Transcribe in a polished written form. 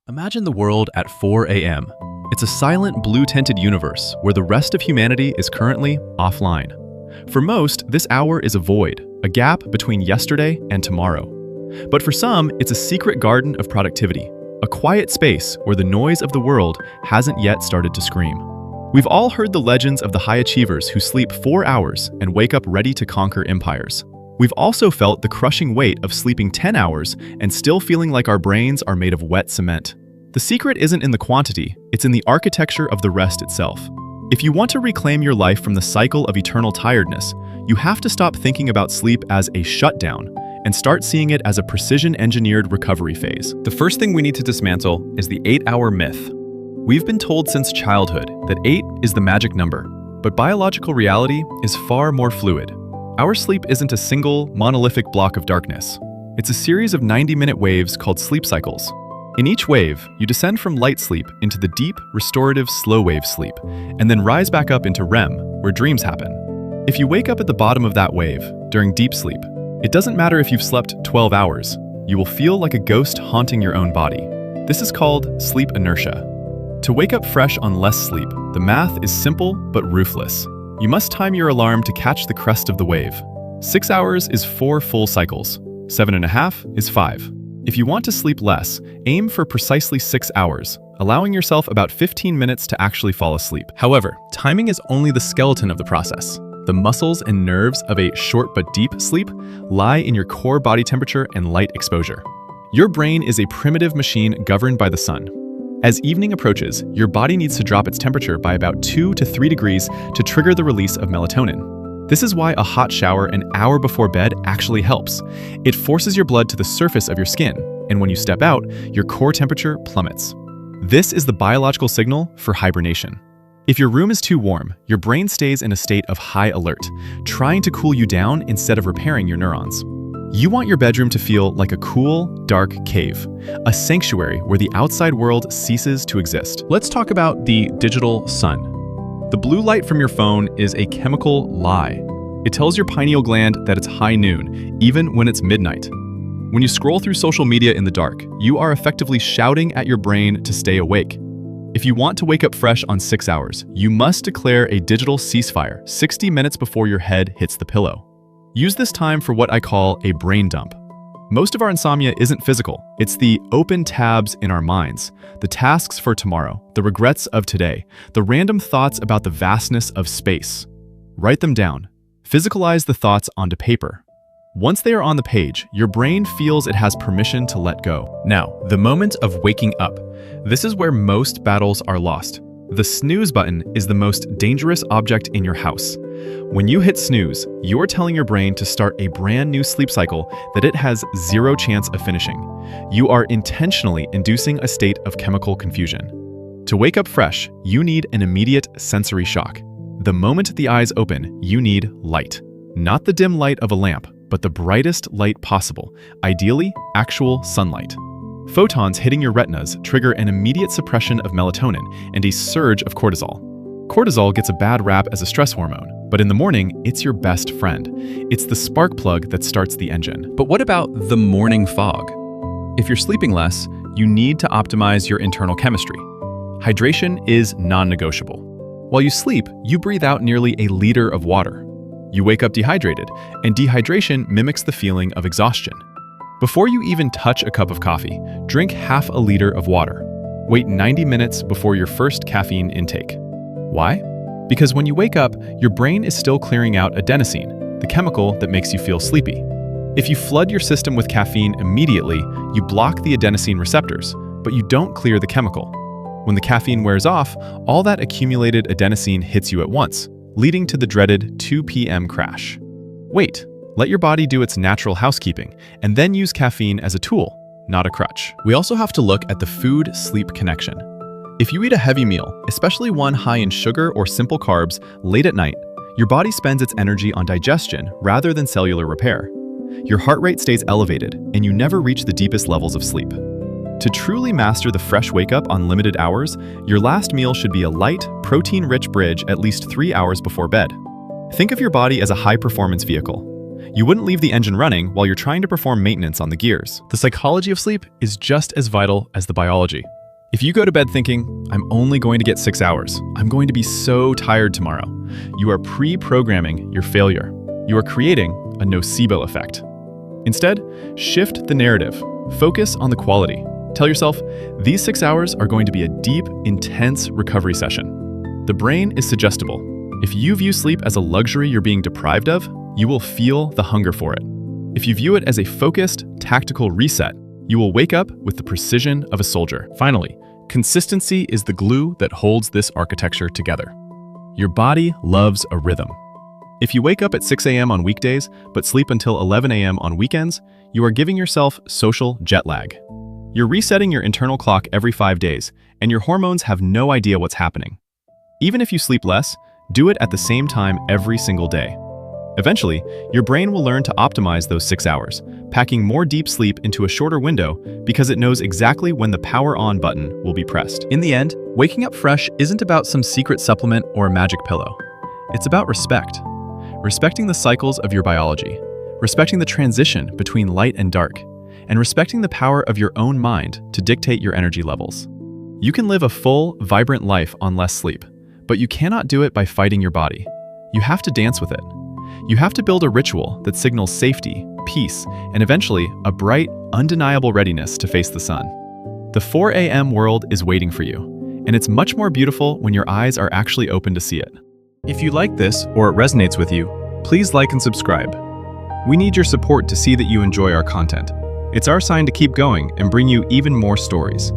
Imagine the world at 4 a.m. It's a silent, blue-tinted universe where the rest of humanity is currently offline. For most, this hour is a void, a gap between yesterday and tomorrow. But for some, it's a secret garden of productivity, a quiet space where the noise of the world hasn't yet started to scream. We've all heard the legends of the high achievers who sleep 4 hours and wake up ready to conquer empires. We've also felt the crushing weight of sleeping 10 hours and still feeling like our brains are made of wet cement. The secret isn't in the quantity, it's in the architecture of the rest itself. If you want to reclaim your life from the cycle of eternal tiredness, you have to stop thinking about sleep as a shutdown and start seeing it as a precision-engineered recovery phase. The first thing we need to dismantle is the 8-hour myth. We've been told since childhood that 8 is the magic number, but biological reality is far more fluid. Our sleep isn't a single, monolithic block of darkness. It's a series of 90-minute waves called sleep cycles. In each wave, you descend from light sleep into the deep, restorative slow-wave sleep, and then rise back up into REM, where dreams happen. If you wake up at the bottom of that wave, during deep sleep, it doesn't matter if you've slept 12 hours, you will feel like a ghost haunting your own body. This is called sleep inertia. To wake up fresh on less sleep, the math is simple but ruthless. You must time your alarm to catch the crest of the wave. 6 hours is 4 full cycles. 7.5 is 5. If you want to sleep less, aim for precisely 6 hours, allowing yourself about 15 minutes to actually fall asleep. However, timing is only the skeleton of the process. The muscles and nerves of a short but deep sleep lie in your core body temperature and light exposure. Your brain is a primitive machine governed by the sun. As evening approaches, your body needs to drop its temperature by about 2 to 3 degrees to trigger the release of melatonin. This is why a hot shower an hour before bed actually helps. It forces your blood to the surface of your skin, and when you step out, your core temperature plummets. This is the biological signal for hibernation. If your room is too warm, your brain stays in a state of high alert, trying to cool you down instead of repairing your neurons. You want your bedroom to feel like a cool, dark cave, a sanctuary where the outside world ceases to exist. Let's talk about the digital sun. The blue light from your phone is a chemical lie. It tells your pineal gland that it's high noon, even when it's midnight. When you scroll through social media in the dark, you are effectively shouting at your brain to stay awake. If you want to wake up fresh on 6 hours, you must declare a digital ceasefire 60 minutes before your head hits the pillow. Use this time for what I call a brain dump. Most of our insomnia isn't physical. It's the open tabs in our minds, the tasks for tomorrow, the regrets of today, the random thoughts about the vastness of space. Write them down. Physicalize the thoughts onto paper. Once they are on the page, your brain feels it has permission to let go. Now, the moment of waking up. This is where most battles are lost. The snooze button is the most dangerous object in your house. When you hit snooze, you're telling your brain to start a brand new sleep cycle that it has zero chance of finishing. You are intentionally inducing a state of chemical confusion. To wake up fresh, you need an immediate sensory shock. The moment the eyes open, you need light. Not the dim light of a lamp, but the brightest light possible, ideally actual sunlight. Photons hitting your retinas trigger an immediate suppression of melatonin and a surge of cortisol. Cortisol gets a bad rap as a stress hormone, but in the morning, it's your best friend. It's the spark plug that starts the engine. But what about the morning fog? If you're sleeping less, you need to optimize your internal chemistry. Hydration is non-negotiable. While you sleep, you breathe out nearly a liter of water. You wake up dehydrated, and dehydration mimics the feeling of exhaustion. Before you even touch a cup of coffee, drink half a liter of water. Wait 90 minutes before your first caffeine intake. Why? Because when you wake up, your brain is still clearing out adenosine, the chemical that makes you feel sleepy. If you flood your system with caffeine immediately, you block the adenosine receptors, but you don't clear the chemical. When the caffeine wears off, all that accumulated adenosine hits you at once, leading to the dreaded 2 p.m. crash. Wait. Let your body do its natural housekeeping, and then use caffeine as a tool, not a crutch. We also have to look at the food-sleep connection. If you eat a heavy meal, especially one high in sugar or simple carbs, late at night, your body spends its energy on digestion rather than cellular repair. Your heart rate stays elevated, and you never reach the deepest levels of sleep. To truly master the fresh wake-up on limited hours, your last meal should be a light, protein-rich bridge at least 3 hours before bed. Think of your body as a high-performance vehicle. You wouldn't leave the engine running while you're trying to perform maintenance on the gears. The psychology of sleep is just as vital as the biology. If you go to bed thinking, I'm only going to get 6 hours, I'm going to be so tired tomorrow, you are pre-programming your failure. You are creating a nocebo effect. Instead, shift the narrative. Focus on the quality. Tell yourself, these 6 hours are going to be a deep, intense recovery session. The brain is suggestible. If you view sleep as a luxury you're being deprived of, you will feel the hunger for it. If you view it as a focused, tactical reset, you will wake up with the precision of a soldier. Finally, consistency is the glue that holds this architecture together. Your body loves a rhythm. If you wake up at 6 a.m. on weekdays, but sleep until 11 a.m. on weekends, you are giving yourself social jet lag. You're resetting your internal clock every 5 days, and your hormones have no idea what's happening. Even if you sleep less, do it at the same time every single day. Eventually, your brain will learn to optimize those 6 hours, packing more deep sleep into a shorter window because it knows exactly when the power on button will be pressed. In the end, waking up fresh isn't about some secret supplement or a magic pillow. It's about respect. Respecting the cycles of your biology, respecting the transition between light and dark, and respecting the power of your own mind to dictate your energy levels. You can live a full, vibrant life on less sleep, but you cannot do it by fighting your body. You have to dance with it. You have to build a ritual that signals safety, peace, and eventually a bright, undeniable readiness to face the sun. The 4 a.m. world is waiting for you, and it's much more beautiful when your eyes are actually open to see it. If you like this or it resonates with you, please like and subscribe. We need your support to see that you enjoy our content. It's our sign to keep going and bring you even more stories.